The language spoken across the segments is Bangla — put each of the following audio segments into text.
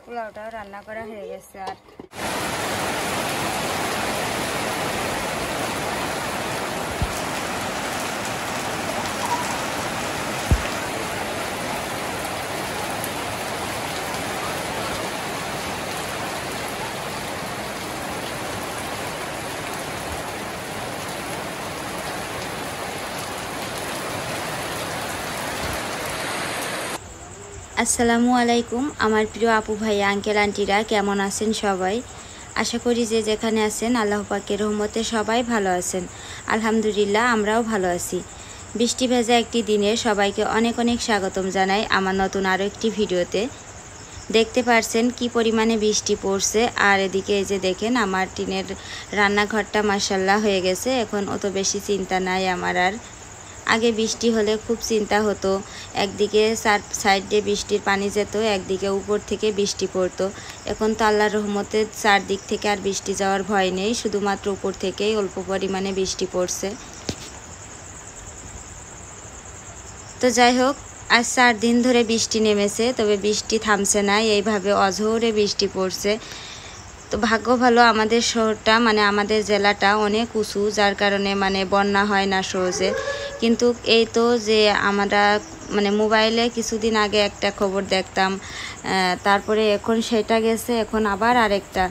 পোলাওটাও রান্না করা হয়ে গেছে। আর আসসালামু আলাইকুম আমার প্রিয় আপু ভাইয়া আঙ্কেল আন্টিরা, কেমন আছেন সবাই? আশা করি যে যেখানে আছেন আল্লাহ পাকের রহমতে সবাই ভালো আছেন। আলহামদুলিল্লাহ আমরাও ভালো আছি। বৃষ্টি ভেজা একটি দিনে সবাইকে অনেক অনেক স্বাগতম জানাই আমার নতুন আরও একটি ভিডিওতে। দেখতে পারছেন কি পরিমাণে বৃষ্টি পড়ছে। আর এদিকে এই যে দেখেন আমার টিনের রান্নাঘরটা মাশাল্লাহ হয়ে গেছে। এখন অত বেশি চিন্তা নাই আমার আর। আগে বৃষ্টি হলে খুব চিন্তা হতো, একদিকে সাইডে বৃষ্টির পানি যেত, একদিকে উপর থেকে বৃষ্টি পড়তো। এখন তো আল্লাহর রহমতে চারদিক থেকে আর বৃষ্টি যাওয়ার ভয় নেই, শুধুমাত্র উপর থেকেই অল্প পরিমাণে বৃষ্টি পড়ছে। তো যাই হোক, আজ 4 দিন ধরে বৃষ্টি নেমেছে, তবে বৃষ্টি থামছে না, এইভাবে অঝোরে বৃষ্টি পড়ছে। তো ভাগ্য ভালো আমাদের শহরটা মানে আমাদের জেলাটা অনেক উঁচু, যার কারণে মানে বন্যা হয় না সহজে। কিন্তু এই তো যে আমরা মানে মোবাইলে কিছুদিন আগে একটা খবর দেখতাম, তারপরে এখন সেটা গেছে, এখন আবার আরেকটা।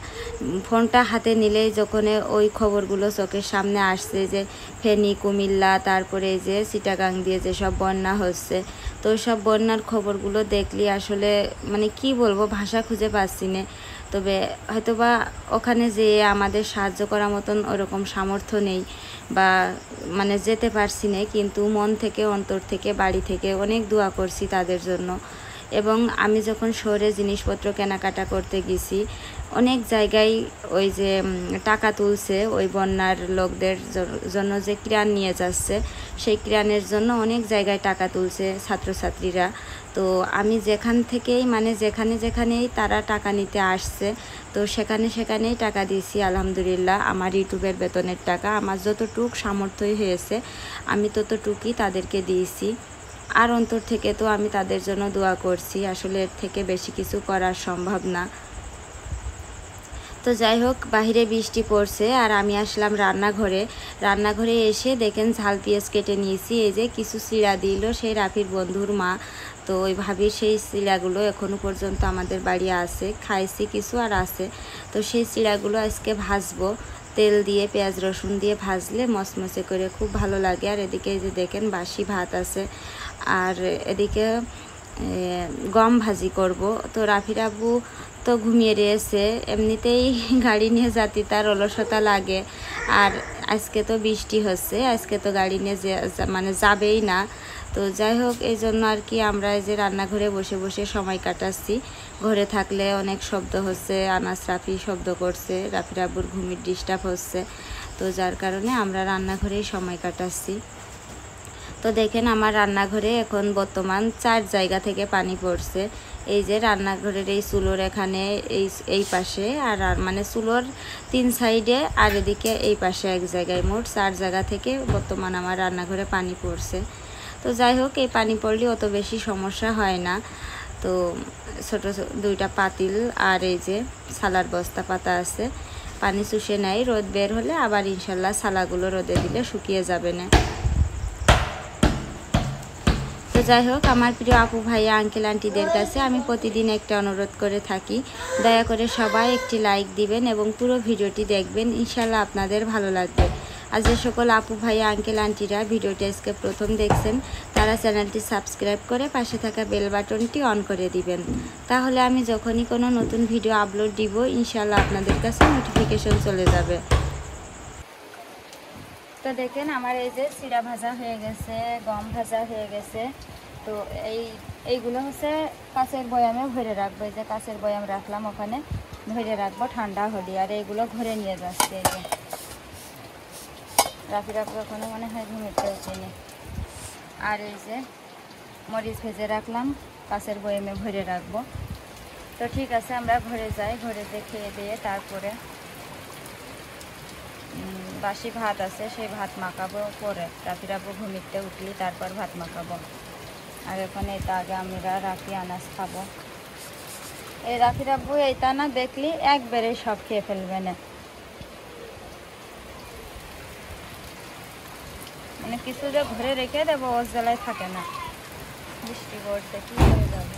ফোনটা হাতে নিলেই যখন ওই খবরগুলো চোখের সামনে আসছে যে ফেনী, কুমিল্লা, তারপরে যে চিটাগাং দিয়ে যেসব বন্যা হচ্ছে, তো ওই সব বন্যার খবরগুলো দেখলে আসলে মানে কি বলবো, ভাষা খুঁজে পাচ্ছি না। তবে হয়তোবা ওখানে যেয়ে আমাদের সাহায্য করার মতন ওরকম সামর্থ্য নেই বা মানে যেতে পারছি না, কিন্তু মন থেকে অন্তর থেকে বাড়ি থেকে অনেক দোয়া করছি তাদের জন্য। এবং আমি যখন শহরে জিনিসপত্র কেনাকাটা করতে গেছি, অনেক জায়গায় ওই যে টাকা তুলছে ওই বন্যার লোকদের জন্য, যে ত্রাণ নিয়ে যাচ্ছে সেই ত্রাণের জন্য অনেক জায়গায় টাকা তুলছে ছাত্রছাত্রীরা। তো আমি যেখান থেকেই মানে যেখানেই তারা টাকা নিতে আসছে, তো সেখানেই টাকা দিয়েছি। আলহামদুলিল্লাহ আমার ইউটিউবের বেতনের টাকা আমার যতটুক সামর্থ্যই হয়েছে আমি ততটুকুই তাদেরকে দিয়েছি। আর অন্তর থেকে তো আমি তাদের জন্য দোয়া করছি, আসলে এর থেকে বেশি কিছু করা সম্ভব না। তো যাই হোক, বাহিরে বৃষ্টি পড়ছে আর আমি আসলাম রান্নাঘরে এসে দেখেন ঝাল পেঁয়াজ কেটে নিয়েছি। এই যে কিছু চিড়া দিল সেই রাফির বন্ধুর মা, তো ওই ভাবির সেই চিড়াগুলো এখনও পর্যন্ত আমাদের বাড়ি আছে, খাইছি কিছু আর আছে। তো সেই চিড়াগুলো আজকে ভাজবো, তেল দিয়ে পেঁয়াজ রসুন দিয়ে ভাজলে মচমচে করে খুব ভালো লাগে। আর এদিকে এই যে দেখেন বাসি ভাত আছে, আর এদিকে গম ভাজি করব। তো রাফির আব্বু তো ঘুমিয়ে রয়েছে, এমনিতেই গাড়ি নিয়ে যাতে তার অলসতা লাগে। আর আজকে তো বৃষ্টি হচ্ছে, আজকে তো গাড়ি নিয়ে মানে যাবেই না। তো যাই হোক, এই জন্য আর কি আমরা এই যে রান্নাঘরে বসে বসে সময় কাটাচ্ছি। ঘরে থাকলে অনেক শব্দ হচ্ছে, আনাস রাফি শব্দ করছে, রাফির আব্বুর ঘুমির ডিস্টার্ব হচ্ছে, তো যার কারণে আমরা রান্নাঘরেই সময় কাটাচ্ছি। তো দেখেন আমার রান্নাঘরে এখন বর্তমান 4 জায়গা থেকে পানি পড়ছে। এই যে রান্নাঘরের এই চুলোর এখানে এই পাশে, আর মানে চুলোর 3 সাইডে, আর এদিকে এই পাশে এক জায়গায়, মোট 4 জায়গা থেকে বর্তমান আমার রান্নাঘরে পানি পড়ছে। তো যাই হোক, এই পানি পড়লে অত বেশি সমস্যা হয় না। তো ছোট 2টা পাতিল আর এই যে সালার বস্তা পাতা আছে, পানি শুষে নেয়, রোদ বের হলে আবার ইনশাল্লাহ সালাগুলো রোদে দিলে শুকিয়ে যাবে না। তো যাই হোক, আমার প্রিয় আপু ভাইয়া আঙ্কেল আন্টিদের কাছে আমি প্রতিদিন একটা অনুরোধ করে থাকি, দয়া করে সবাই একটি লাইক দিবেন এবং পুরো ভিডিওটি দেখবেন, ইনশাল্লাহ আপনাদের ভালো লাগবে। আর যে সকল আপু ভাইয়া আঙ্কেল আন্টিরা ভিডিওটি আজকে প্রথম দেখছেন, তারা চ্যানেলটি সাবস্ক্রাইব করে পাশে থাকা বেল বাটনটি অন করে দিবেন, তাহলে আমি যখনই কোনো নতুন ভিডিও আপলোড দিব ইনশাল্লাহ আপনাদের কাছে নোটিফিকেশন চলে যাবে। তো দেখেন আমার এই যে চিড়া ভাজা হয়ে গেছে, গম ভাজা হয়ে গেছে। তো এইগুলো হচ্ছে কাঁচের বয়ামে ভরে রাখবো, এই যে কাঁচের বয়াম রাখলাম ওখানে ভরে রাখবো ঠান্ডা হলি। আর এইগুলো ঘরে নিয়ে যাচ্ছে, এই যে রাখি ওখানে মনে হয় ঘুমিতে চিনি। আর এই যে মরিচ ভেজে রাখলাম, কাঁচের বয়ামে ভরে রাখবো। তো ঠিক আছে, আমরা ঘরে যাই, ঘরে খেয়ে দিয়ে তারপরে বাসি ভাত আছে সেই ভাত মাখাবো পরে, রাফির আব্বু ঘুমিতে উঠলি তারপর ভাত মাখাবো। আর এখন এটা আগে আমরা রাফি আনাজ খাবো। এই রাফির আব্বু এইটা না দেখলি একবারে সব খেয়ে ফেলবে না, মানে কিছু যে ঘরে রেখে দেবো ওর জ্বালায় থাকে না। বৃষ্টি পড়তে কি হয়ে যাবে।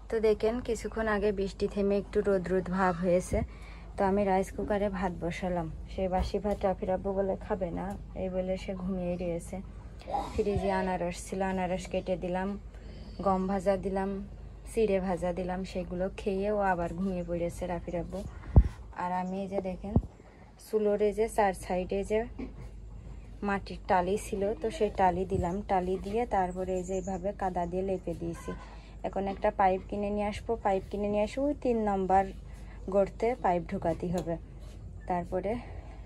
তো দেখেন কিছুক্ষণ আগে বৃষ্টি থেমে একটু রোদ রোদ ভাব হয়েছে, তো আমি রাইস কুকারে ভাত বসালাম। সে বাসি ভাত রাফির আব্বু বলে খাবে না, এই বলে সে ঘুমিয়ে রয়েছে। ফ্রিজে আনারস ছিল, আনারস কেটে দিলাম, গম ভাজা দিলাম, চিড়ে ভাজা দিলাম, সেগুলো খেয়ে ও আবার ঘুমিয়ে পড়েছে রাফির আব্বু। আর আমি এই যে দেখেন চুলোরে যে চার সাইডে যে মাটির টালি ছিল, তো সেই টালি দিলাম, টালি দিয়ে তারপরে এই যে এইভাবে কাদা দিয়ে লেপে দিয়েছি। এখন একটা পাইপ কিনে নিয়ে আসবো, পাইপ কিনে নিয়ে আসবো, ওই 3 নম্বর গড়তে পাইপ ঢোকাতে হবে। তারপরে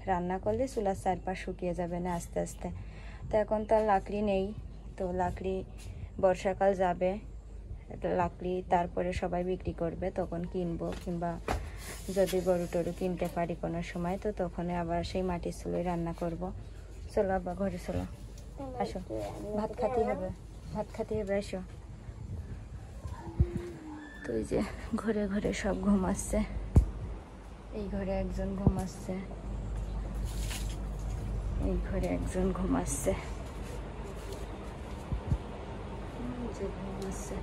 রান্না করলে চুলার চারপাশ শুকিয়ে যাবে না আস্তে আস্তে। তো এখন তো আর লাকড়ি নেই, তো লাকড়ি বর্ষাকাল যাবে, লাকড়ি তারপরে সবাই বিক্রি করবে, তখন কিনবো, কিংবা যদি গরু টরু কিনতে পারি কোনো সময়, তো তখন আবার সেই মাটির চুলোয় রান্না করব। চলো আবার ঘরে চলো, আসো ভাত খাতে হবে, ভাত খাতে হবে, আসো। তো এই যে ঘরে ঘরে সব ঘুমাচ্ছে, এই ঘরে একজন ঘুমাচ্ছে, এই ঘরে একজন ঘুমাচ্ছে, ঘুমাচ্ছে,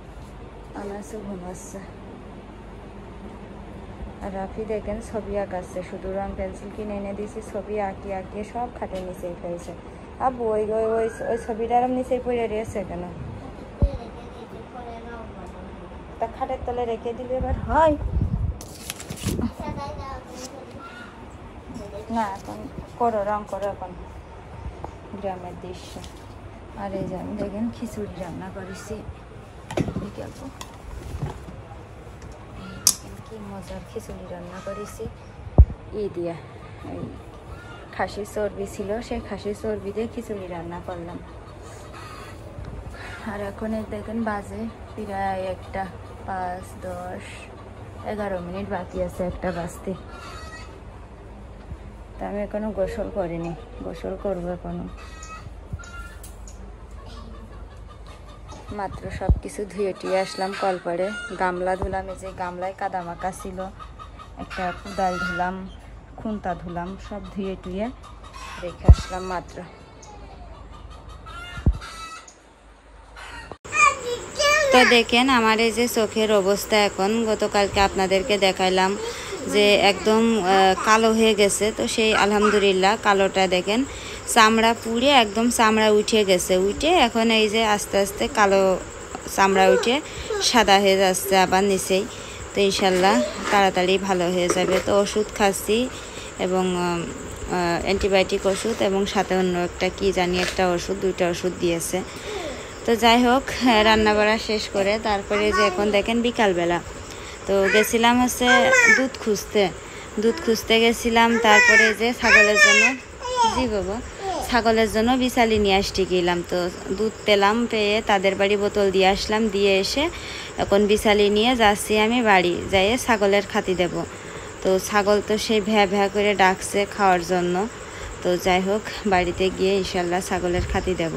আনাসও ঘুমাচ্ছে। আর রাফি দেখেন ছবি আঁকাচ্ছে, শুধু রং পেন্সিল কিনে এনে দিয়েছি, ছবি আঁকিয়ে আঁকিয়ে সব খাটের নিচেই ফেলছে। আব্বু ওই ওই ওই ছবিটার নিচেই পড়ে রয়েছে কেন? তা খাটের তলে রেখে দিলে এবার হয় না? এখন করো, রং করো এখন, গ্রামের দৃশ্য। আর এই যে আমি দেখেন খিচুড়ি রান্না করেছি বিকেল, কি মজার খিচুড়ি রান্না করেছি দিয়ে, এই খাসির চর্বি ছিল, সেই খাসির চর্বি দিয়ে খিচুড়ি রান্না করলাম। আর এখন দেখেন বাজে প্রায় 1টা 5, 10, 11 মিনিট বাকি আছে 1টা বাজতে। তা আমি এখনো গোসল করিনি, গোসল করবো এখনো। মাত্র সব কিছু ধুয়ে টুয়ে আসলাম কলপাড়ে, গামলা ধুলাম, এই যে গামলায় কাদা মাখা ছিল, একটা কুদাল ধুলাম, খুন্তা ধুলাম, সব ধুয়ে টুয়ে রেখে আসলাম মাত্র। তো দেখেন আমার এই যে চোখের অবস্থা এখন, গতকালকে আপনাদেরকে দেখাইলাম যে একদম কালো হয়ে গেছে, তো সেই আলহামদুলিল্লাহ কালোটা দেখেন চামড়া পুড়ে একদম চামড়া উঠে গেছে, উঠে এখন এই যে আস্তে আস্তে কালো চামড়া উঠে সাদা হয়ে যাচ্ছে আবার নিচেই। তো ইনশাল্লাহ তাড়াতাড়ি ভালো হয়ে যাবে। তো ওষুধ খাচ্ছি, এবং অ্যান্টিবায়োটিক ওষুধ, এবং সাথে অন্য একটা কি জানি একটা ওষুধ, 2টা ওষুধ দিয়েছে। তো যাই হোক, রান্না বাড়া শেষ করে তারপরে যে এখন দেখেন বিকালবেলা, তো গেছিলাম হচ্ছে দুধ খুঁজতে গেছিলাম। তারপরে যে ছাগলের জন্য, জি বাবা, ছাগলের জন্য বিছালি নিয়ে আসতে গেলাম। তো দুধ পেলাম, পেয়ে তাদের বাড়ি বোতল দিয়ে আসলাম, দিয়ে এসে এখন বিছালি নিয়ে যাচ্ছি আমি বাড়ি, যাইয়ে ছাগলের খাতি দেব। তো ছাগল তো সেই ভ্যা ভ্যা করে ডাকছে খাওয়ার জন্য। তো যাই হোক বাড়িতে গিয়ে ইনশাল্লাহ ছাগলের খাতি দেব।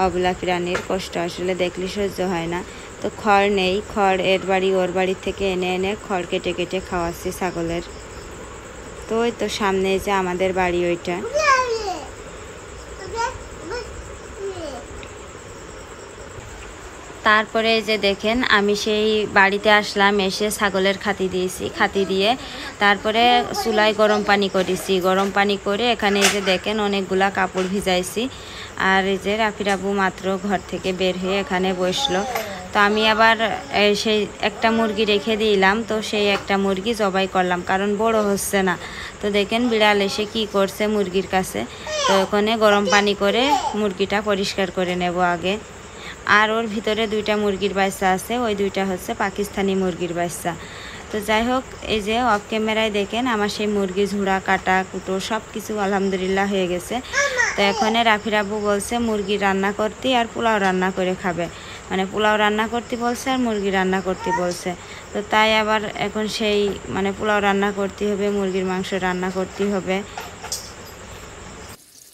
অবলা প্রাণীর কষ্ট আসলে দেখলে সহ্য হয় না। তো খড় নেই, খড় এর বাড়ি ওর বাড়ি থেকে এনে এনে খড় কেটে কেটে খাওয়াচ্ছি ছাগলের। তো ওই তো সামনে যে আমাদের বাড়ি ওইটা। তারপরে যে দেখেন আমি সেই বাড়িতে আসলাম, এসে ছাগলের খাতি দিয়েছি, খাতি দিয়ে তারপরে চুলায় গরম পানি করেছি, গরম পানি করে এখানে এই যে দেখেন অনেকগুলা কাপড় ভিজাইছি। আর এই যে রাফির আব্বু মাত্র ঘর থেকে বের হয়ে এখানে বসলো। তো আমি আবার সেই একটা মুরগি রেখে দিলাম, তো সেই একটা মুরগি জবাই করলাম, কারণ বড় হচ্ছে না। তো দেখেন বিড়াল এসে কি করছে মুরগির কাছে। তো ওখানে গরম পানি করে মুরগিটা পরিষ্কার করে নেব আগে। আর ওর ভিতরে 2টা মুরগির বাচ্চা আছে, ওই 2টা হচ্ছে পাকিস্তানি মুরগির বাচ্চা। তো যাই হোক এই যে অফ ক্যামেরায় দেখেন আমার সেই মুরগি ঝুড়া কাটা কুটো সব কিছু আলহামদুলিল্লাহ হয়ে গেছে। তো এখানে রাফির আব্বু বলছে মুরগি রান্না করতে আর পোলাও রান্না করে খাবে, মানে পোলাও রান্না করতে বলছে আর মুরগি রান্না করতে বলছে। তো তাই আবার এখন সেই মানে পোলাও রান্না করতে হবে, মুরগির মাংস রান্না করতে হবে।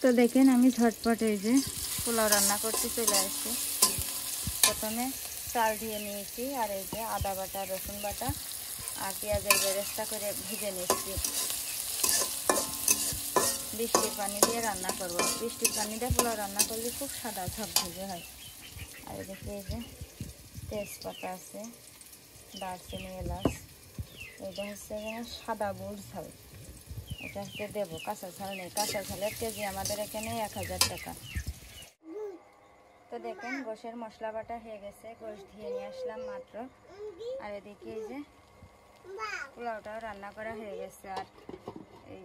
তো দেখেন আমি ঝটপট এই যে পোলাও রান্না করতে চলে আসছি। প্রথমে চাল দিয়ে নিয়েছি, আর এই যে আদা বাটা, রসুন বাটা আর পেঁয়াজের বেরেস্তা করে ভেজে নিচ্ছি। বৃষ্টির পানি দিয়ে রান্না করব। বৃষ্টির পানি দিয়ে পোলাও রান্না করলে খুব সাদা ঝকঝকে হয়। আর এদিকে এই যে তেজপাতা আছে, দারচিনি, এলাচ। এটা হচ্ছে সাদা বুট ঝাল, এটা হচ্ছে দেবো। কাঁচা ঝাল নেই, কাঁচা ঝালের কেজি আমাদের এখানে 1000 টাকা। তো দেখেন গোশের মশলা বাটা হয়ে গেছে, গোশ ধুয়ে নিয়ে আসলাম মাত্র। আর এদিকে এই যে পোলাওটাও রান্না করা হয়ে গেছে। আর এই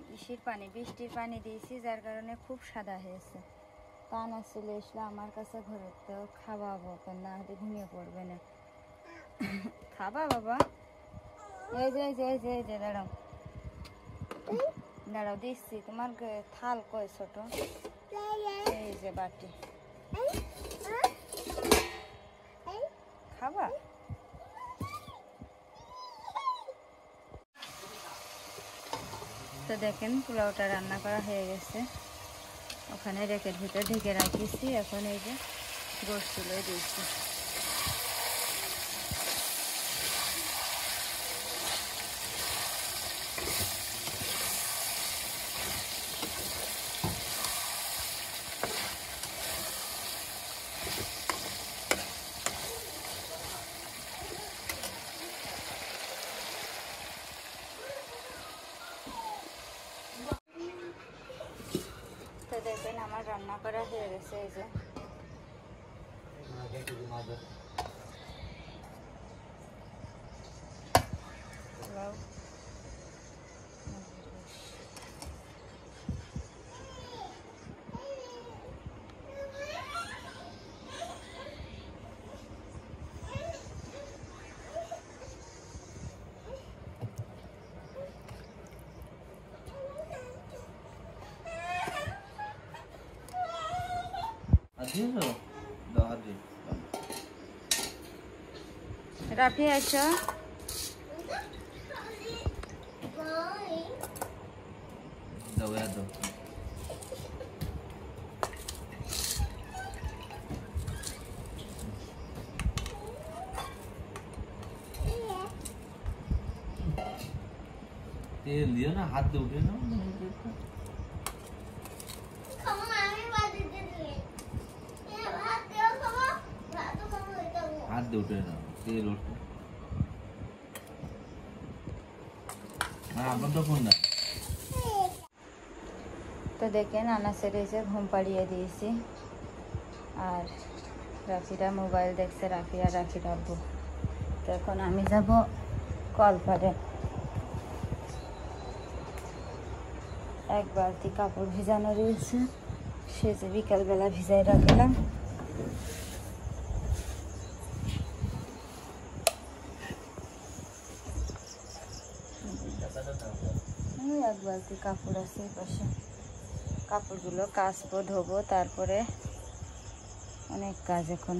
বৃষ্টির পানি দিয়েছি, যার কারণে খুব সাদা হয়েছে। কানা চলে এসলো আমার কাছে, ঘরের তো খাওয়াবো, না হলে ঘুমিয়ে পড়বে না। খাবা বাবা? এই যে এই যে এই যে এই যে দাঁড়াও দাঁড়াও, দিচ্ছি। তোমার থাল কই ছোট? এই যে বাটি, খাবা? তো দেখেন পোলাওটা রান্না করা হয়ে গেছে, ওখানে রেকের ভিতরে ঢেকে রাখিছি। এখন এই যে গোশ তুলে দিয়েছি। তো দেখেন আমার রান্না করা হয়ে গেছে। এই যে রাফি আছো? तेल दियो ना, हाथ दे उठे ना, हाथ दे उठे ना, तेल उठे। हाँ अपन तो फोन ना। তো দেখেন আনাসের এই যে ঘুম পাড়িয়ে দিয়েছি, আর রাফিরা মোবাইল দেখছে, রাফি আর রাফির আব্বু। তো এখন আমি যাব কলপাড়ে। এক বালতি কাপড় ভিজানো রয়েছে, সে যে বিকালবেলা ভিজাই রাখলাম। এক বালতি কাপড় আছে এই পাশে, কাপড়গুলো কাচবো, ধোবো, তারপরে অনেক কাজ এখন।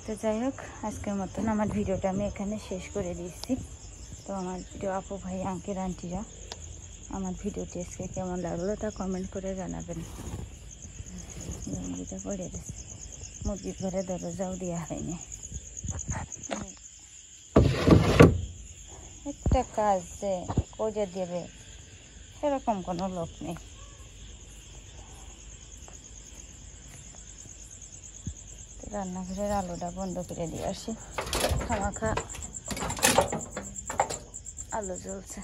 তো যাই হোক, আজকের মতন আমার ভিডিওটা আমি এখানে শেষ করে দিচ্ছি। তো আমার প্রিয় আপু, ভাই, আঙ্কেল, আন্টিরা, আমার ভিডিওটি আজকে কেমন লাগলো তা কমেন্ট করে জানাবেন। মুরগিটা পড়ে গেছে, মুরগির ঘরে দরজাও দেওয়া হয়নি। একটা কাজ যে করে দেবে সেরকম কোনো লোক নেই। রান্নাঘরের আলোটা বন্ধ করে দিয়ে আসি, খামাখা আলো জ্বলছে।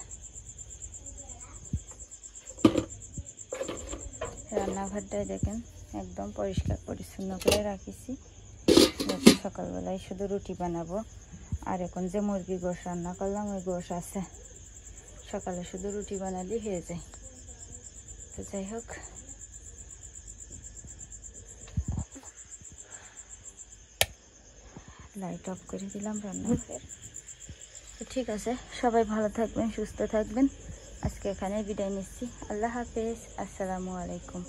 রান্নাঘরটাই দেখেন একদম পরিষ্কার পরিচ্ছন্ন করে রাখিছি। সকালবেলায় শুধু রুটি বানাবো, আর এখন যে মুরগি গোশ রান্না করলাম ওই গোশ আছে, সকালে শুধু রুটি বানালেই হয়ে যায়। তো যাই হোক, লাইট অফ করে দিলাম রান্নাঘরের। তো ঠিক আছে, সবাই ভালো থাকবেন, সুস্থ থাকবেন। আজকে এখানে বিদায় নিচ্ছি। আল্লাহ হাফেজ, আসসালামু আলাইকুম।